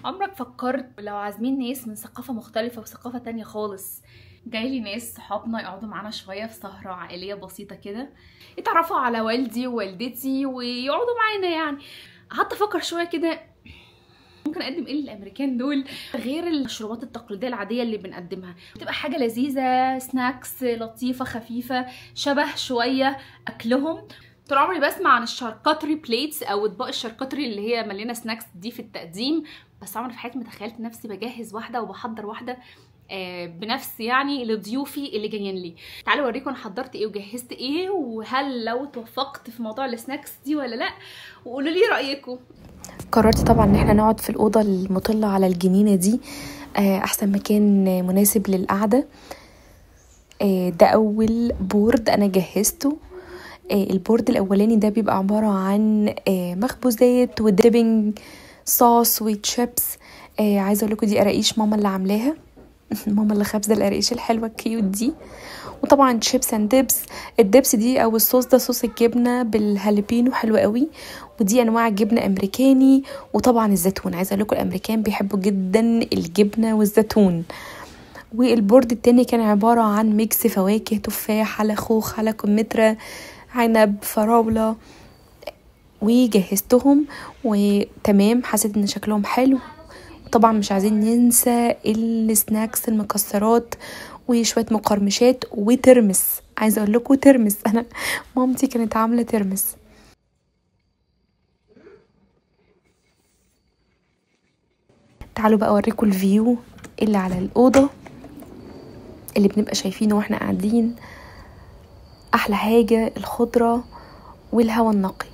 عمرك فكرت لو عازمين ناس من ثقافة مختلفة وثقافة تانية خالص، جايلي ناس صحابنا يقعدوا معانا شوية في سهرة عائلية بسيطة كده، يتعرفوا على والدي ووالدتي ويقعدوا معانا يعني. قعدت افكر شوية كده، ممكن اقدم ايه للامريكان دول غير المشروبات التقليديه العاديه اللي بنقدمها؟ تبقى حاجه لذيذه، سناكس لطيفه خفيفه شبه شويه اكلهم. طول عمري بسمع عن الشاركاتري بليتس او اطباق الشاركاتري اللي هي مليانه سناكس دي في التقديم، بس عمري في حياتي ما تخيلت نفسي بجهز واحده وبحضر واحده بنفسي يعني لضيوفي اللي جايين لي. تعالوا اوريكم انا حضرت ايه وجهزت ايه، وهل لو توفقت في موضوع السناكس دي ولا لا، وقولوا لي رايكم. قررت طبعا ان احنا نقعد في الاوضه المطله على الجنينه دي، احسن مكان مناسب للقعده. ده اول بورد انا جهزته. البورد الاولاني ده بيبقى عباره عن مخبوزات ودريبنج صوص وتشيبس. عايزه اقول لكم دي قراقيش ماما اللي عاملاها. ماما اللي خابزه القراقيش الحلوه الكيوت دي. وطبعا تشيبس اند ديبس. الدبس دي او الصوص ده صوص الجبنه بالهالبينو حلو قوي، ودي انواع جبنه امريكاني. وطبعا الزيتون، عايزه اقول لكم الامريكان بيحبوا جدا الجبنه والزيتون. والبورد التاني كان عباره عن ميكس فواكه، تفاح على خوخ على كمثرى عنب فراوله. وجهزتهم وتمام، حسيت ان شكلهم حلو. طبعا مش عايزين ننسى السناكس، المكسرات وشويه مقرمشات وترمس. عايزه اقول لكم ترمس، انا مامتي كانت عامله ترمس. تعالوا بقى اوريكم الفيو اللي على الاوضه اللي بنبقى شايفينه واحنا قاعدين. احلى حاجه الخضره والهواء النقي.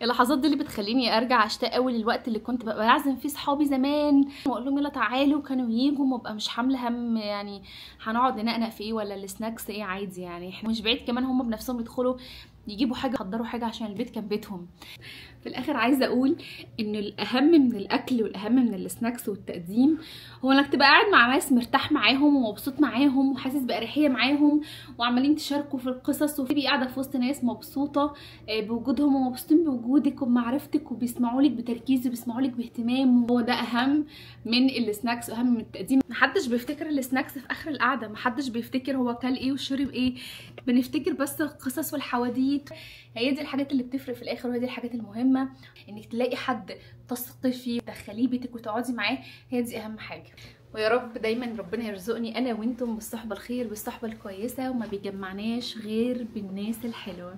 اللحظات دي اللي بتخليني ارجع اشتاق قوي للوقت اللي كنت ببقى بعزم فيه صحابي زمان واقول لهم يلا تعالوا، كانوا ييجوا ومبقى مش حامله هم يعني هنقعد ننقنق في ايه ولا السناكس ايه، عادي يعني. احنا مش بعيد كمان هم بنفسهم يدخلوا يجيبوا حاجه، يحضروا حاجه عشان البيت كان بيتهم. في الاخر عايزه اقول ان الاهم من الاكل والاهم من السناكس والتقديم هو انك تبقى قاعد مع ناس مرتاح معاهم ومبسوط معاهم وحاسس باريحيه معاهم، وعمالين تشاركوا في القصص، وفي قاعده في وسط ناس مبسوطه بوجودهم ومبسوطين بوجودك وبمعرفتك وبيسمعوا لك بتركيز وبيسمعوا لك باهتمام. هو ده اهم من السناكس واهم من التقديم. محدش بيفتكر السناكس في اخر القعده، محدش بيفتكر هو كل ايه وشرب ايه، بنفتكر بس القصص والحواديت. هي دي الحاجات اللي بتفرق في الاخر، وهي دي الحاجات المهمه. انك تلاقي حد تثقي فيه تدخليه بيتك وتقعدي معاه، هي دي اهم حاجه. ويا رب دايما ربنا يرزقني انا وانتم بالصحبه الخير، بالصحبه الكويسه، وما بيجمعناش غير بالناس الحلوه.